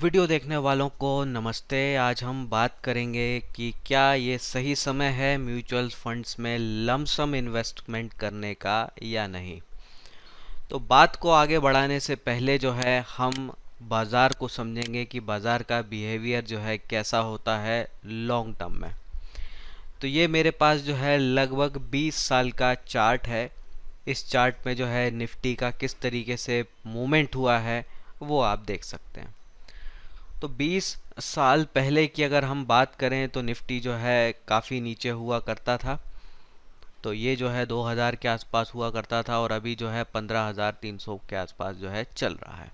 Video देखने वालों को नमस्ते। आज हम बात करेंगे कि क्या ये सही समय है म्यूचुअल फंड्स में लमसम इन्वेस्टमेंट करने का या नहीं। तो बात को आगे बढ़ाने से पहले जो है हम बाज़ार को समझेंगे कि बाज़ार का बिहेवियर जो है कैसा होता है लॉन्ग टर्म में। तो ये मेरे पास जो है लगभग 20 साल का चार्ट है। इस चार्ट में जो है निफ्टी का किस तरीके से मूवमेंट हुआ है वो आप देख सकते हैं। तो 20 साल पहले की अगर हम बात करें तो निफ्टी जो है काफ़ी नीचे हुआ करता था। तो ये जो है 2000 के आसपास हुआ करता था और अभी जो है 15,300 के आसपास जो है चल रहा है।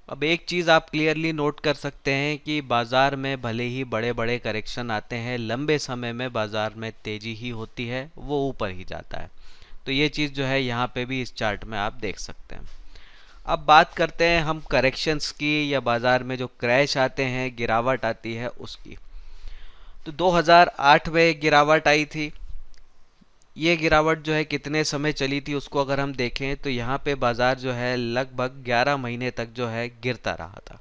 अब एक चीज़ आप क्लियरली नोट कर सकते हैं कि बाज़ार में भले ही बड़े बड़े करेक्शन आते हैं, लंबे समय में बाज़ार में तेज़ी ही होती है, वो ऊपर ही जाता है। तो ये चीज़ जो है यहाँ पे भी इस चार्ट में आप देख सकते हैं। अब बात करते हैं हम करेक्शंस की या बाज़ार में जो क्रैश आते हैं, गिरावट आती है उसकी। तो 2008 में गिरावट आई थी। ये गिरावट जो है कितने समय चली थी उसको अगर हम देखें तो यहाँ पे बाज़ार जो है लगभग 11 महीने तक जो है गिरता रहा था।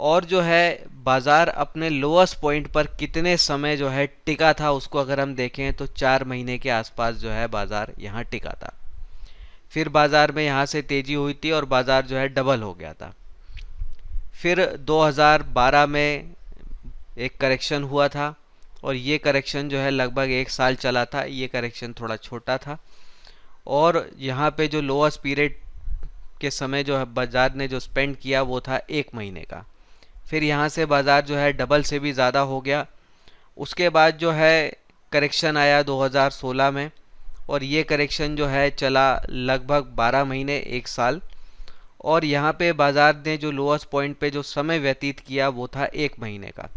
और जो है बाज़ार अपने लोएस्ट पॉइंट पर कितने समय जो है टिका था उसको अगर हम देखें तो 4 महीने के आसपास जो है बाज़ार यहाँ टिका था। फिर बाज़ार में यहाँ से तेज़ी हुई थी और बाज़ार जो है डबल हो गया था। फिर 2012 में एक करेक्शन हुआ था और ये करेक्शन जो है लगभग 1 साल चला था। ये करेक्शन थोड़ा छोटा था और यहाँ पे जो लोअस्ट पीरियड के समय जो है बाज़ार ने जो स्पेंड किया वो था 1 महीने का। फिर यहाँ से बाज़ार जो है डबल से भी ज़्यादा हो गया। उसके बाद जो है करेक्शन आया 2016 में और ये करेक्शन जो है चला लगभग 12 महीने 1 साल। और यहाँ पे बाज़ार ने जो लोअस्ट पॉइंट पे जो समय व्यतीत किया वो था 1 महीने का।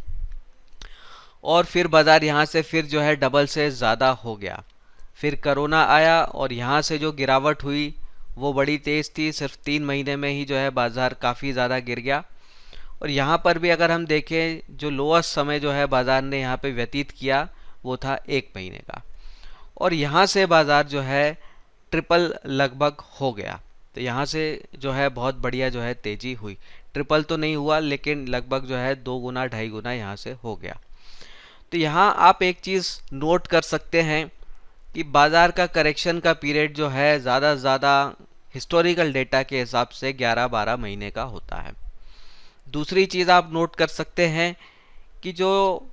और फिर बाज़ार यहाँ से फिर जो है डबल से ज़्यादा हो गया। फिर कोरोना आया और यहाँ से जो गिरावट हुई वो बड़ी तेज़ थी। सिर्फ 3 महीने में ही जो है बाज़ार काफ़ी ज़्यादा गिर गया। और यहाँ पर भी अगर हम देखें जो लोअस्ट समय जो है बाज़ार ने यहाँ पे व्यतीत किया वो था 1 महीने का। और यहाँ से बाज़ार जो है ट्रिपल लगभग हो गया। तो यहाँ से जो है बहुत बढ़िया जो है तेज़ी हुई। ट्रिपल तो नहीं हुआ लेकिन लगभग जो है 2 गुना 2.5 गुना यहाँ से हो गया। तो यहाँ आप एक चीज़ नोट कर सकते हैं कि बाज़ार का करेक्शन का पीरियड जो है ज़्यादा से ज़्यादा हिस्टोरिकल डेटा के हिसाब से 11-12 महीने का होता है। दूसरी चीज़ आप नोट कर सकते हैं कि जो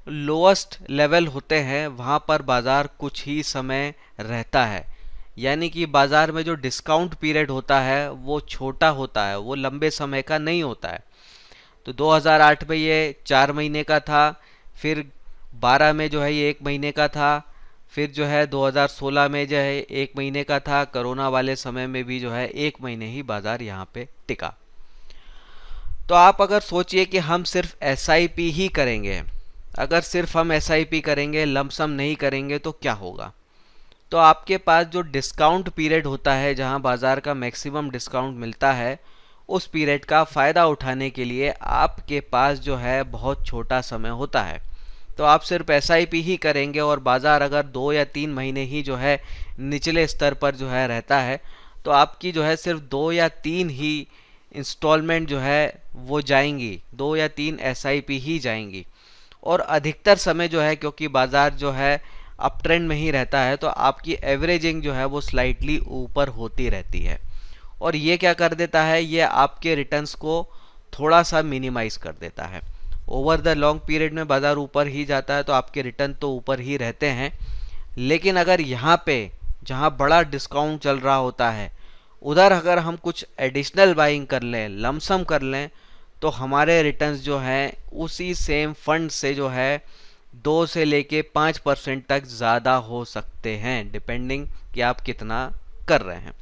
लोएस्ट लेवल होते हैं वहाँ पर बाज़ार कुछ ही समय रहता है। यानी कि बाज़ार में जो डिस्काउंट पीरियड होता है वो छोटा होता है, वो लंबे समय का नहीं होता है। तो 2008 में ये 4 महीने का था। फिर 12 में जो है ये 1 महीने का था। फिर जो है 2016 में जो है 1 महीने का था। कोरोना वाले समय में भी जो है 1 महीने ही बाज़ार यहाँ पे टिका। तो आप अगर सोचिए कि हम सिर्फ एसआईपी ही करेंगे, अगर सिर्फ हम एसआईपी करेंगे, लमसम नहीं करेंगे तो क्या होगा। तो आपके पास जो डिस्काउंट पीरियड होता है जहां बाज़ार का मैक्सिमम डिस्काउंट मिलता है, उस पीरियड का फ़ायदा उठाने के लिए आपके पास जो है बहुत छोटा समय होता है। तो आप सिर्फ एसआईपी ही करेंगे और बाज़ार अगर 2 या 3 महीने ही जो है निचले स्तर पर जो है रहता है तो आपकी जो है सिर्फ 2 या 3 ही इंस्टॉलमेंट जो है वो जाएंगी, 2 या 3 एसआईपी ही जाएंगी। और अधिकतर समय जो है क्योंकि बाज़ार जो है अप ट्रेंड में ही रहता है तो आपकी एवरेजिंग जो है वो स्लाइटली ऊपर होती रहती है। और ये क्या कर देता है, ये आपके रिटर्न्स को थोड़ा सा मिनिमाइज कर देता है। ओवर द लॉन्ग पीरियड में बाज़ार ऊपर ही जाता है तो आपके रिटर्न तो ऊपर ही रहते हैं। लेकिन अगर यहाँ पे जहाँ बड़ा डिस्काउंट चल रहा होता है उधर अगर हम कुछ एडिशनल बाइंग कर लें, लमसम कर लें, तो हमारे रिटर्न्स जो हैं उसी सेम फंड से जो है 2 से लेके 5% तक ज़्यादा हो सकते हैं, डिपेंडिंग कि आप कितना कर रहे हैं।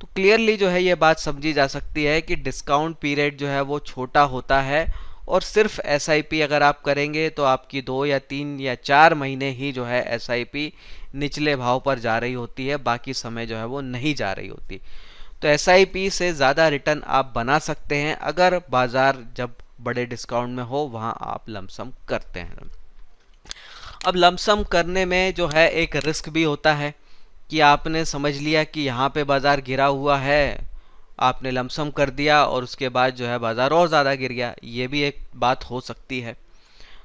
तो क्लियरली जो है ये बात समझी जा सकती है कि डिस्काउंट पीरियड जो है वो छोटा होता है और सिर्फ एसआईपी अगर आप करेंगे तो आपकी 2 या 3 या 4 महीने ही जो है एसआईपी निचले भाव पर जा रही होती है, बाकी समय जो है वो नहीं जा रही होती। तो एसआईपी से ज़्यादा रिटर्न आप बना सकते हैं अगर बाज़ार जब बड़े डिस्काउंट में हो वहाँ आप लमसम करते हैं। अब लमसम करने में जो है एक रिस्क भी होता है कि आपने समझ लिया कि यहाँ पे बाज़ार गिरा हुआ है, आपने लमसम कर दिया और उसके बाद जो है बाज़ार और ज़्यादा गिर गया, ये भी एक बात हो सकती है।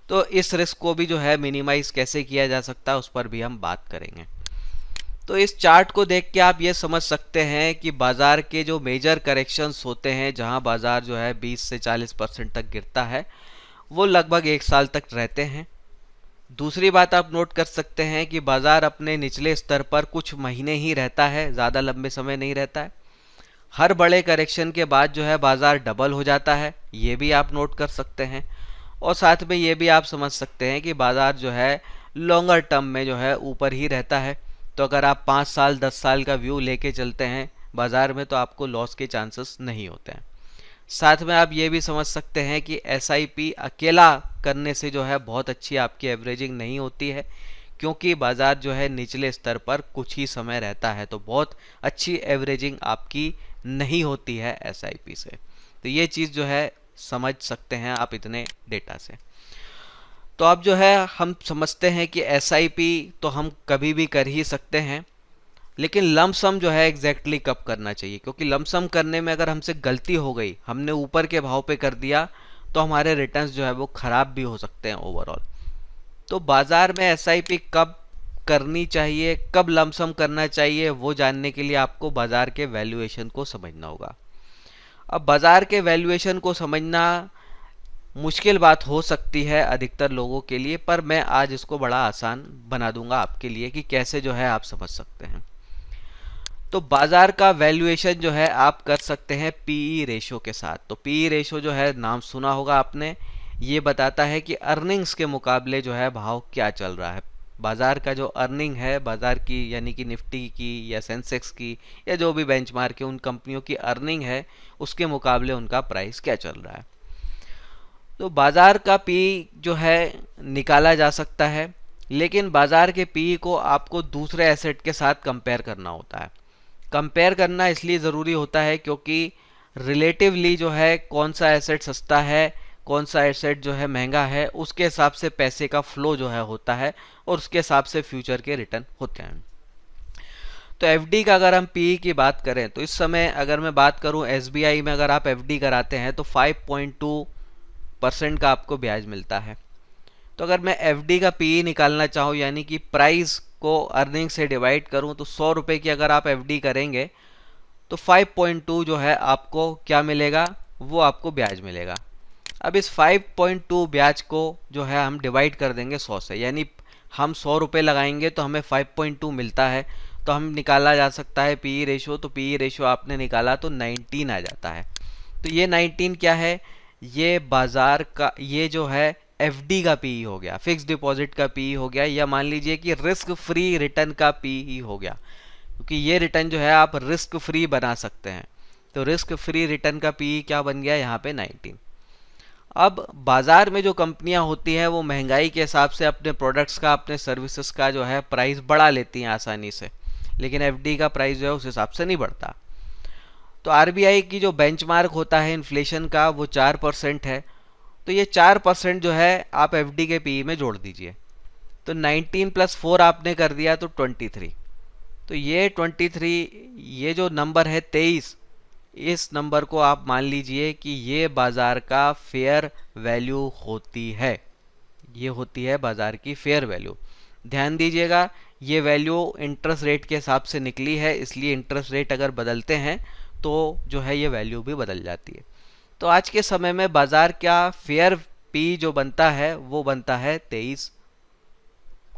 तो इस रिस्क को भी जो है मिनिमाइज कैसे किया जा सकता है उस पर भी हम बात करेंगे। तो इस चार्ट को देख के आप ये समझ सकते हैं कि बाज़ार के जो मेजर करेक्शंस होते हैं, जहां बाज़ार जो है 20 से 40% तक गिरता है, वो लगभग 1 साल तक रहते हैं। दूसरी बात आप नोट कर सकते हैं कि बाज़ार अपने निचले स्तर पर कुछ महीने ही रहता है, ज़्यादा लंबे समय नहीं रहता है। हर बड़े करेक्शन के बाद जो है बाज़ार डबल हो जाता है, ये भी आप नोट कर सकते हैं। और साथ में ये भी आप समझ सकते हैं कि बाज़ार जो है लॉन्गर टर्म में जो है ऊपर ही रहता है। तो अगर आप 5 साल 10 साल का व्यू लेके चलते हैं बाज़ार में, तो आपको लॉस के चांसेस नहीं होते हैं। साथ में आप ये भी समझ सकते हैं कि एसआईपी अकेला करने से जो है बहुत अच्छी आपकी एवरेजिंग नहीं होती है, क्योंकि बाज़ार जो है निचले स्तर पर कुछ ही समय रहता है, तो बहुत अच्छी एवरेजिंग आपकी नहीं होती है एसआईपी से। तो ये चीज़ जो है समझ सकते हैं आप इतने डेटा से। तो अब जो है हम समझते हैं कि एसआईपी तो हम कभी भी कर ही सकते हैं, लेकिन लमसम जो है एग्जैक्टली कब करना चाहिए, क्योंकि लमसम करने में अगर हमसे गलती हो गई, हमने ऊपर के भाव पे कर दिया, तो हमारे रिटर्न्स जो है वो ख़राब भी हो सकते हैं ओवरऑल। तो बाज़ार में एसआईपी कब करनी चाहिए, कब लमसम करना चाहिए, वो जानने के लिए आपको बाज़ार के वैल्यूएशन को समझना होगा। अब बाज़ार के वैल्यूएशन को समझना मुश्किल बात हो सकती है अधिकतर लोगों के लिए, पर मैं आज इसको बड़ा आसान बना दूंगा आपके लिए कि कैसे जो है आप समझ सकते हैं। तो बाज़ार का वैल्यूएशन जो है आप कर सकते हैं पीई रेशो के साथ। तो पीई रेशो जो है नाम सुना होगा आपने, ये बताता है कि अर्निंग्स के मुकाबले जो है भाव क्या चल रहा है। बाज़ार का जो अर्निंग है बाज़ार की, यानी कि निफ्टी की या सेंसेक्स की या जो भी बेंचमार्क है, उन कंपनियों की अर्निंग है, उसके मुकाबले उनका प्राइस क्या चल रहा है। तो बाज़ार का पी जो है निकाला जा सकता है, लेकिन बाज़ार के पी को आपको दूसरे एसेट के साथ कंपेयर करना होता है। कंपेयर करना इसलिए ज़रूरी होता है क्योंकि रिलेटिवली जो है कौन सा एसेट सस्ता है, कौन सा एसेट जो है महंगा है, उसके हिसाब से पैसे का फ्लो जो है होता है और उसके हिसाब से फ्यूचर के रिटर्न होते हैं। तो एफडी का अगर हम पीई की बात करें, तो इस समय अगर मैं बात करूं एसबीआई में अगर आप एफडी कराते हैं तो 5.2% का आपको ब्याज मिलता है। तो अगर मैं एफडी का पीई निकालना चाहूँ, यानी कि प्राइस को अर्निंग से डिवाइड करूँ, तो 100 रुपये की अगर आप एफडी करेंगे तो 5.2 जो है आपको क्या मिलेगा, वो आपको ब्याज मिलेगा। अब इस 5.2 ब्याज को जो है हम डिवाइड कर देंगे 100 से, यानी हम 100 रुपये लगाएंगे तो हमें 5.2 मिलता है। तो हम निकाला जा सकता है पीई रेशो, तो पीई रेशो आपने निकाला तो 19 आ जाता है। तो ये 19 क्या है, ये बाज़ार का, ये जो है एफडी का पीई हो गया, फिक्स डिपॉजिट का पीई हो गया, या मान लीजिए कि रिस्क फ्री रिटर्न का पीई हो गया, क्योंकि ये रिटर्न जो है आप रिस्क फ्री बना सकते हैं। तो रिस्क फ्री रिटर्न का पीई क्या बन गया यहाँ पे 19। अब बाज़ार में जो कंपनियां होती हैं वो महंगाई के हिसाब से अपने प्रोडक्ट्स का, अपने सर्विसेज का जो है प्राइस बढ़ा लेती हैं आसानी से, लेकिन एफडी का प्राइस जो है उस हिसाब से नहीं बढ़ता। तो आरबीआई की जो बेंचमार्क होता है इन्फ्लेशन का, वो 4% है। तो ये 4% जो है आप एफडी के पीई में जोड़ दीजिए, तो 19 + 4 आपने कर दिया तो 23। तो ये 23, ये जो नंबर है 23, इस नंबर को आप मान लीजिए कि ये बाज़ार का फेयर वैल्यू होती है, ये होती है बाज़ार की फेयर वैल्यू। ध्यान दीजिएगा, ये वैल्यू इंटरेस्ट रेट के हिसाब से निकली है, इसलिए इंटरेस्ट रेट अगर बदलते हैं तो जो है ये वैल्यू भी बदल जाती है। तो आज के समय में बाज़ार का फेयर पी जो बनता है वो बनता है 23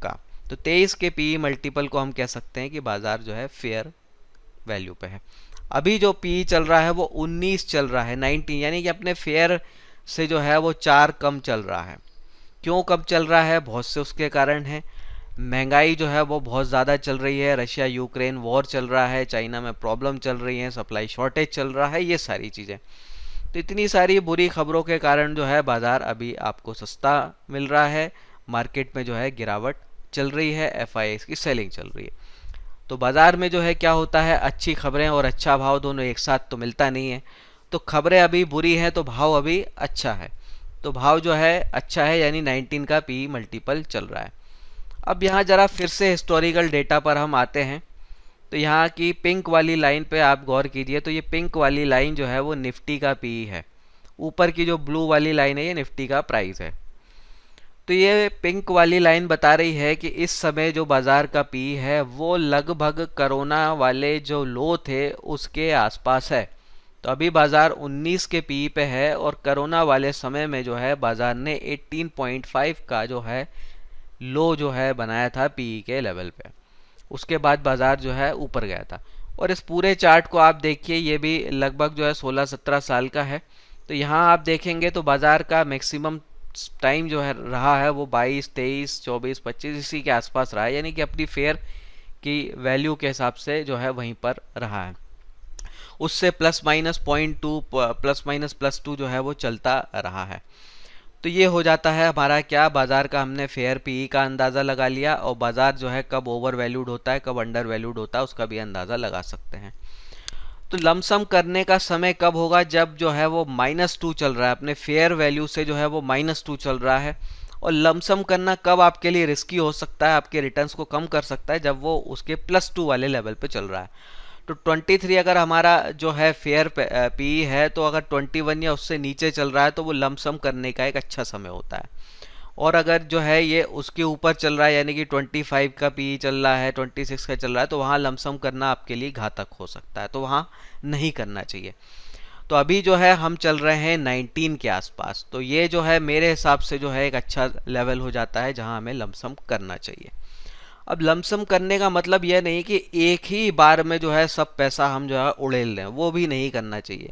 का। तो 23 के पी मल्टीपल को हम कह सकते हैं कि बाज़ार जो है फेयर वैल्यू पे है। अभी जो पी चल रहा है वो 19 चल रहा है, 19, यानी कि अपने फेयर से जो है वो 4 कम चल रहा है। क्यों कम चल रहा है, बहुत से उसके कारण हैं। महंगाई जो है वो बहुत ज़्यादा चल रही है, रशिया यूक्रेन वॉर चल रहा है, चाइना में प्रॉब्लम चल रही है, सप्लाई शॉर्टेज चल रहा है, ये सारी चीज़ें। तो इतनी सारी बुरी खबरों के कारण जो है बाज़ार अभी आपको सस्ता मिल रहा है, मार्केट में जो है गिरावट चल रही है, एफआईआई की सेलिंग चल रही है। तो बाज़ार में जो है क्या होता है, अच्छी खबरें और अच्छा भाव दोनों एक साथ तो मिलता नहीं है। तो खबरें अभी बुरी हैं तो भाव अभी अच्छा है, तो भाव जो है अच्छा है, यानी 19 का पी मल्टीपल चल रहा है। अब यहाँ ज़रा फिर से हिस्टोरिकल डेटा पर हम आते हैं। तो यहाँ की पिंक वाली लाइन पे आप गौर कीजिए, तो ये पिंक वाली लाइन जो है वो निफ्टी का पी है, ऊपर की जो ब्लू वाली लाइन है ये निफ्टी का प्राइस है। तो ये पिंक वाली लाइन बता रही है कि इस समय जो बाजार का पी है वो लगभग कोरोना वाले जो लो थे उसके आसपास है। तो अभी बाजार 19 के पी पे है और कोरोना वाले समय में जो है बाजार ने 18.5 का जो है लो जो है बनाया था पी के लेवल पे। उसके बाद बाजार जो है ऊपर गया था। और इस पूरे चार्ट को आप देखिए, ये भी लगभग जो है 16-17 साल का है। तो यहाँ आप देखेंगे तो बाजार का मैक्सिमम टाइम जो है रहा है वो 22, 23, 24, 25 इसी के आसपास रहा है, यानी कि अपनी फेयर की वैल्यू के हिसाब से जो है वहीं पर रहा है। उससे प्लस माइनस 0.2 प्लस माइनस+2 जो है वो चलता रहा है। तो ये हो जाता है हमारा क्या, बाजार का हमने फेयर पीई का अंदाज़ा लगा लिया, और बाजार जो है कब ओवर वैल्यूड होता है कब अंडर वैल्यूड होता है उसका भी अंदाज़ा लगा सकते हैं। तो लमसम करने का समय कब होगा, जब जो है वो -2 चल रहा है, अपने फेयर वैल्यू से जो है वो -2 चल रहा है। और लमसम करना कब आपके लिए रिस्की हो सकता है, आपके रिटर्न्स को कम कर सकता है, जब वो उसके +2 वाले लेवल पे चल रहा है। तो 23 अगर हमारा जो है फेयर पी है, तो अगर 21 या उससे नीचे चल रहा है तो वो लमसम करने का एक अच्छा समय होता है। और अगर जो है ये उसके ऊपर चल रहा है, यानी कि 25 का पी चल रहा है, 26 का चल रहा है, तो वहाँ लमसम करना आपके लिए घातक हो सकता है, तो वहाँ नहीं करना चाहिए। तो अभी जो है हम चल रहे हैं 19 के आसपास, तो ये जो है मेरे हिसाब से जो है एक अच्छा लेवल हो जाता है जहाँ हमें लमसम करना चाहिए। अब लमसम करने का मतलब यह नहीं कि एक ही बार में जो है सब पैसा हम जो है उड़ेल लें, वो भी नहीं करना चाहिए।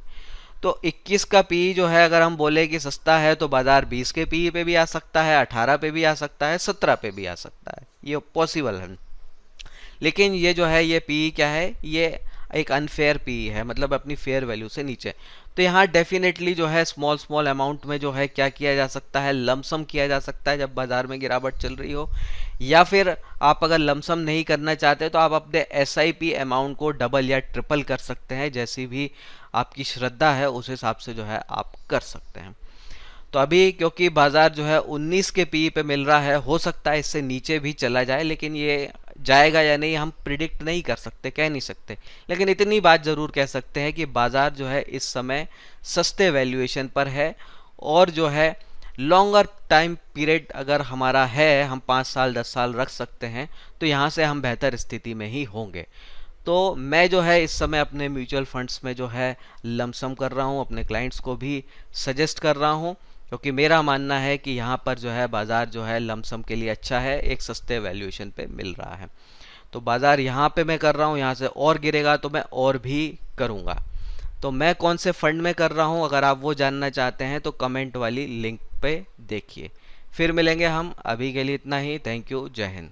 तो 21 का पी जो है अगर हम बोले कि सस्ता है, तो बाजार 20 के पी पे भी आ सकता है, 18 पे भी आ सकता है, 17 पे भी आ सकता है, ये पॉसिबल है। लेकिन ये जो है ये पी क्या है, ये एक अनफेयर पी है, मतलब अपनी फेयर वैल्यू से नीचे। तो यहाँ डेफिनेटली जो है स्मॉल स्मॉल अमाउंट में जो है क्या किया जा सकता है, लमसम किया जा सकता है जब बाजार में गिरावट चल रही हो। या फिर आप अगर लमसम नहीं करना चाहते तो आप अपने एसआईपी अमाउंट को डबल या ट्रिपल कर सकते हैं, जैसी भी आपकी श्रद्धा है उस हिसाब से जो है आप कर सकते हैं। तो अभी क्योंकि बाजार जो है 19 के पी पे मिल रहा है, हो सकता है इससे नीचे भी चला जाए, लेकिन ये जाएगा या नहीं हम प्रिडिक्ट नहीं कर सकते, कह नहीं सकते। लेकिन इतनी बात ज़रूर कह सकते हैं कि बाजार जो है इस समय सस्ते वैल्यूएशन पर है, और जो है लॉन्गर टाइम पीरियड अगर हमारा है, हम 5 साल 10 साल रख सकते हैं, तो यहाँ से हम बेहतर स्थिति में ही होंगे। तो मैं जो है इस समय अपने म्यूचुअल फंड्स में जो है लमसम कर रहा हूँ, अपने क्लाइंट्स को भी सजेस्ट कर रहा हूँ, क्योंकि मेरा मानना है कि यहाँ पर जो है बाज़ार जो है लमसम के लिए अच्छा है, एक सस्ते वैल्यूएशन पे मिल रहा है। तो बाज़ार यहाँ पे मैं कर रहा हूँ, यहाँ से और गिरेगा तो मैं और भी करूँगा। तो मैं कौन से फंड में कर रहा हूँ, अगर आप वो जानना चाहते हैं तो कमेंट वाली लिंक पे देखिए। फिर मिलेंगे हम, अभी के लिए इतना ही। थैंक यू, जय हिंद।